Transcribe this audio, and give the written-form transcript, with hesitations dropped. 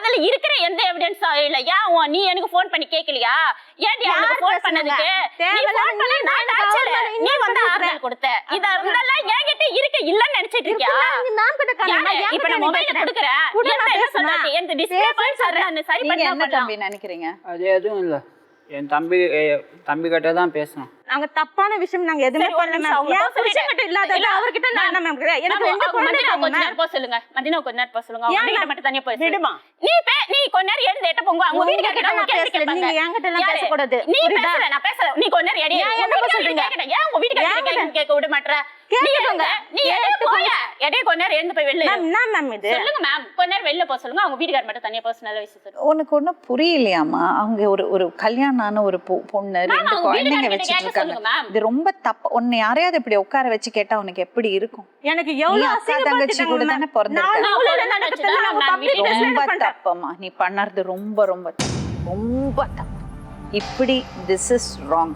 அதுல இருக்கிற எந்த எவிடன்ஸ் இல்ல. ஏன் நீ எனக்கு போன் பண்ணி கேக்கலையா? ஏன்டி எனக்கு போன் பண்ணதுக்கு நீ போன் பண்ண நான் டார்ச்சர் நீ வந்து ஆர்டர் கொடுத்த. இதெல்லாம் என்கிட்ட இருக்கு இல்லன்னு நினைச்சிட்டு இருக்கியா? இப்ப நான் மொபைல குடுக்குறேன். என்ன சொல்றது? எனக்கு டிஸ்ப்ளே பாயிண்ட் சொல்றேன் சரி பண்ணா என்ன தம்பி நினைக்கிறீங்க? அது எதுவும் இல்ல. என் தம்பி கிட்ட தான் பேசணும். நாங்க தப்பான விஷயம் நாங்க எதுவுமே பண்ணல. என் புருஷன்கிட்ட இல்லாதது அவர்கிட்ட நான் என்ன மேம் எனக்கு ரெண்டு குழந்தை கொஞ்ச நேரம் போக சொல்லுங்க. மதினா கொஞ்ச நேரம் போக சொல்லுங்க. அவங்க கிட்ட மட்டும் தனியா போய் விடுமா. நீ கொஞ்ச நேரம் எழுந்து எட்ட போங்க. அவங்க வீட்டுக்கு கிட்ட நான் பேசல. நீங்க என்கிட்ட எல்லாம் பேச கூடாது. நீ பேசல நான் பேசல. நீ கொஞ்ச நேரம் எடி. என்ன சொல்றீங்க? ஏன் உங்க வீட்டுக்கு கேட்க விட மாட்டற? கேளுங்க. நீ எடி போய் எடி கொஞ்ச நேரம் எழுந்து போய் வெளிய. மேம் என்ன மேம் இது? சொல்லுங்க மேம். கொஞ்ச நேரம் வெளிய போக சொல்லுங்க. அவங்க வீட்டுக்கு மட்டும் தனியா பர்சனலா விஷயம் சொல்லுங்க. உனக்கு ஒண்ணு புரியலையாமா? அவங்க ஒரு கல்யாணான ஒரு பொண்ணு ரெண்டு குழந்தைங்க வச்சிட்டு இருக்காங்க. இது ரொம்ப தப்பு. உன்னை யாரையாவது இப்படி உட்கார வச்சு கேட்டா உனக்கு எப்படி இருக்கும்? எனக்கு எவ்வளவு அக்கா தங்கச்சி கூட தானே பிறந்திருக்க. ரொம்ப தப்பம்மா நீ பண்ணறது. ரொம்ப ரொம்ப ரொம்ப தப்பு. இப்படி திஸ் இஸ் ராங்.